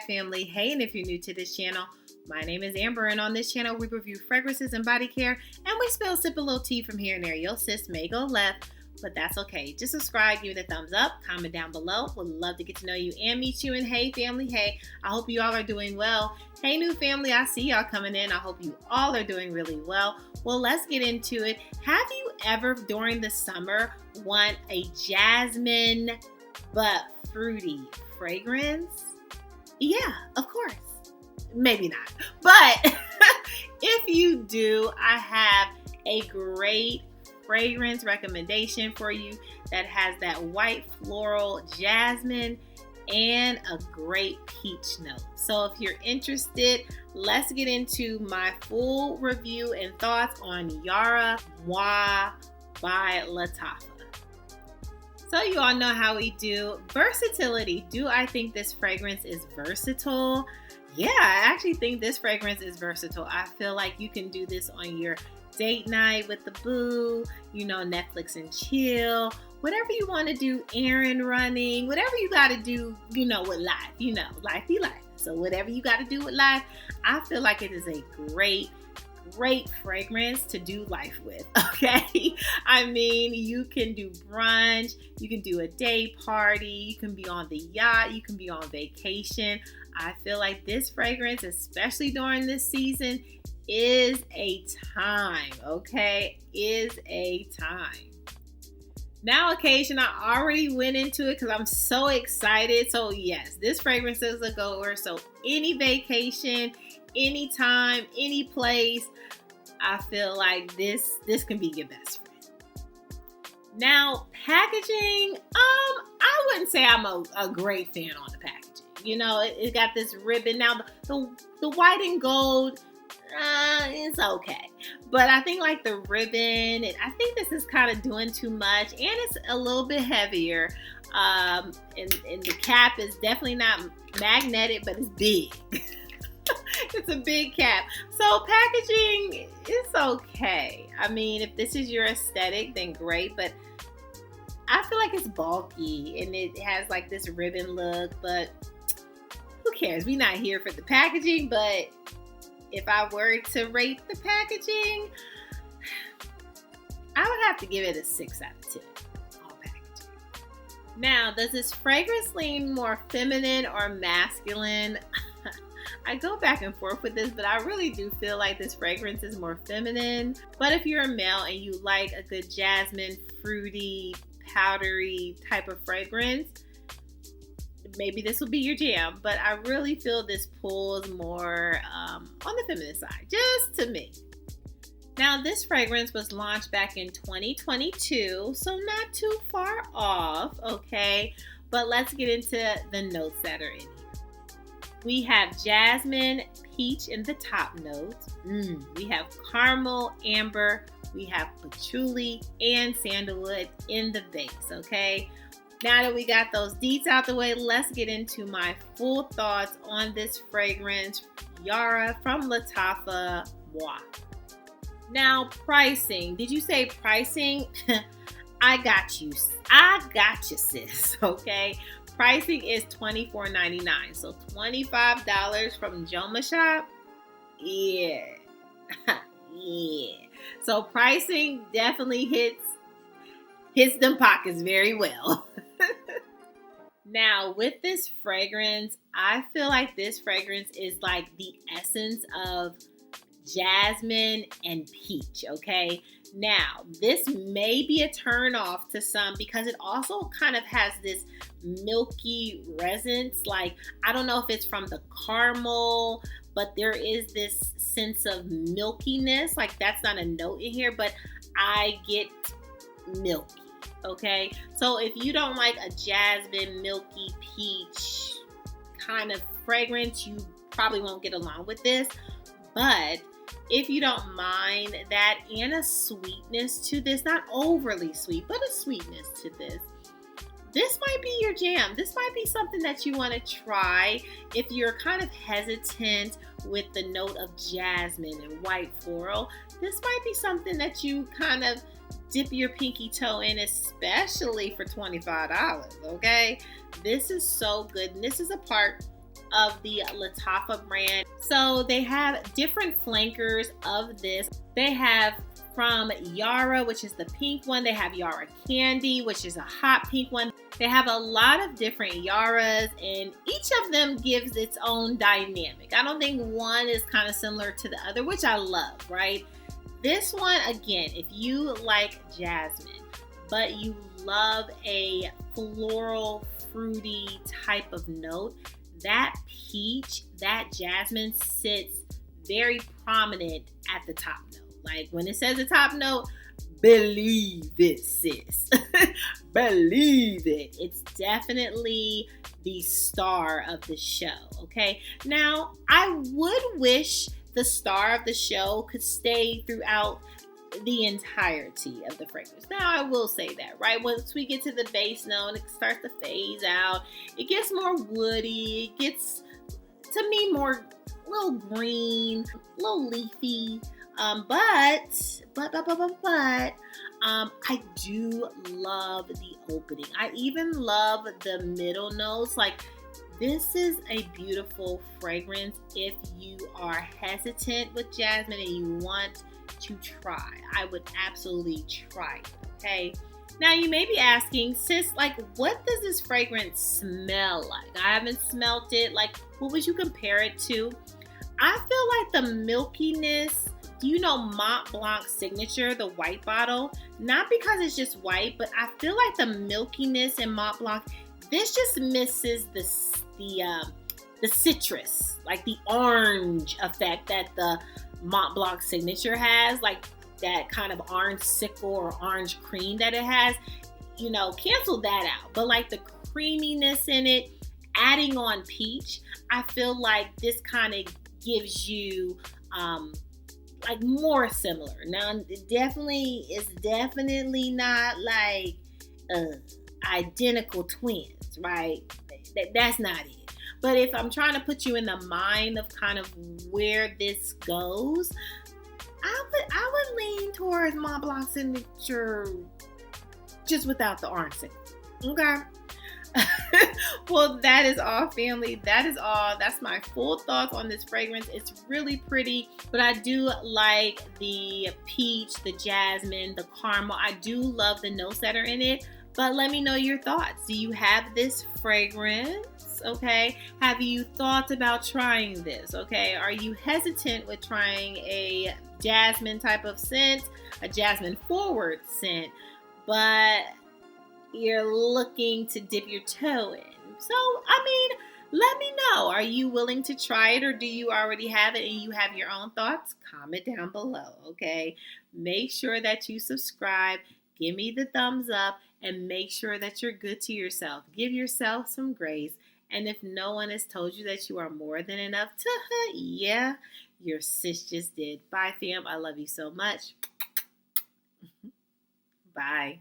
family. Hey, and if you're new to this channel, my name is Amber, and on this channel we review fragrances and body care, and we sip a little tea from here and there. Your sis may go left, but that's okay. Just subscribe, give it a thumbs up, comment down below. Would love to get to know you and meet you. And hey family, hey, I hope you all are doing well. Hey new family, I see y'all coming in. I hope you all are doing really well. Well, let's get into it. Have you ever during the summer want a jasmine but fruity fragrance? Yeah, of course. Maybe not. But if you do, I have a great fragrance recommendation for you that has that white floral jasmine and a great peach note. So if you're interested, let's get into my full review and thoughts on Yara Moi Lattafa. So you all know how we do. Versatility. Do I think this fragrance is versatile? Yeah, I actually think this fragrance is versatile. I feel like you can do this on your date night with the boo, Netflix and chill, whatever you want to do, errand running, whatever you got to do, with life, life be life. So whatever you got to do with life, I feel like it is a great fragrance to do life with, okay? I mean, you can do brunch, you can do a day party, you can be on the yacht, you can be on vacation. I feel like this fragrance, especially during this season, is a time, okay? Is a time. Now, occasion, I already went into it because I'm so excited. So yes, this fragrance is a goer. So any vacation, anytime, any place, I feel like this can be your best friend. Now, packaging, I wouldn't say I'm a great fan on the packaging. It got this ribbon. Now, the white and gold, it's okay. But I think like the ribbon, I think this is kind of doing too much, and it's a little bit heavier. And the cap is definitely not magnetic, but it's big. It's a big cap. So packaging, it's okay. I mean, if this is your aesthetic, then great. But I feel like it's bulky and it has like this ribbon look, but who cares? We're not here for the packaging, but if I were to rate the packaging, I would have to give it a 6 out of 10 on packaging. Now, does this fragrance lean more feminine or masculine? I go back and forth with this, but I really do feel like this fragrance is more feminine. But if you're a male and you like a good jasmine, fruity, powdery type of fragrance, maybe this will be your jam. But I really feel this pulls more on the feminine side, just to me. Now, this fragrance was launched back in 2022, so not too far off, okay? But let's get into the notes that are in here. We have jasmine, peach in the top notes. We have caramel, amber. We have patchouli and sandalwood in the base, okay? Now that we got those deets out the way, let's get into my full thoughts on this fragrance, Yara from Lattafa Moi. Now, pricing. Did you say pricing? I got you, sis, okay? Pricing is $24.99, so $25 from Joma Shop. Yeah. Yeah. So pricing definitely hits them pockets very well. Now, with this fragrance, I feel like this fragrance is like the essence of jasmine and peach, okay? Now, this may be a turn off to some because it also kind of has this milky resonance. Like, I don't know if it's from the caramel, but there is this sense of milkiness. Like, that's not a note in here, but I get milky, okay? So if you don't like a jasmine, milky, peach kind of fragrance, you probably won't get along with this. But if you don't mind that and a sweetness to this, not overly sweet, but a sweetness to this, this might be your jam. This might be something that you want to try if you're kind of hesitant with the note of jasmine and white floral. This might be something that you kind of dip your pinky toe in, especially for $25, okay? This is so good. And this is a part of the Lattafa brand. So they have different flankers of this. They have from Yara, which is the pink one. They have Yara Candy, which is a hot pink one. They have a lot of different Yaras, and each of them gives its own dynamic. I don't think one is kind of similar to the other, which I love, right? This one, again, if you like jasmine, but you love a floral, fruity type of note, that peach, that jasmine sits very prominent at the top note. Like when it says the top note, believe it, sis. Believe it. It's definitely the star of the show, okay? Now, I would wish the star of the show could stay throughout the entirety of the fragrance. Now, I will say that, right? Once we get to the base note, it starts to phase out. It gets more woody. It gets, to me, more a little green, a little leafy. But I do love the opening. I even love the middle notes. Like, this is a beautiful fragrance if you are hesitant with jasmine and you want to try. I would absolutely try it, okay? Now, you may be asking, sis, like, what does this fragrance smell like? I haven't smelt it. Like, what would you compare it to? I feel like the milkiness, do you know Mont Blanc Signature, the white bottle? Not because it's just white, but I feel like the milkiness in Mont Blanc, this just misses the citrus, like the orange effect that the Mont Blanc Signature has, like that kind of orange sickle or orange cream that it has, you know, cancel that out. But like the creaminess in it, adding on peach, I feel like this kind of gives you like more similar. Now, it definitely is definitely not like identical twins, right? That's not it. But if I'm trying to put you in the mind of kind of where this goes, I would lean towards Mont Blanc Signature just without the orange sickle. Okay. Well, that is all, family. That is all. That's my full thoughts on this fragrance. It's really pretty, but I do like the peach, the jasmine, the caramel. I do love the notes that are in it, but let me know your thoughts. Do you have this fragrance? Okay. Have you thought about trying this? Okay. Are you hesitant with trying a jasmine type of scent, a jasmine forward scent, but you're looking to dip your toe in? So, I mean, let me know. Are you willing to try it, or do you already have it and you have your own thoughts? Comment down below, okay? Make sure that you subscribe, give me the thumbs up, and make sure that you're good to yourself. Give yourself some grace. And if no one has told you that you are more than enough, yeah, your sis just did. Bye, fam. I love you so much. Bye.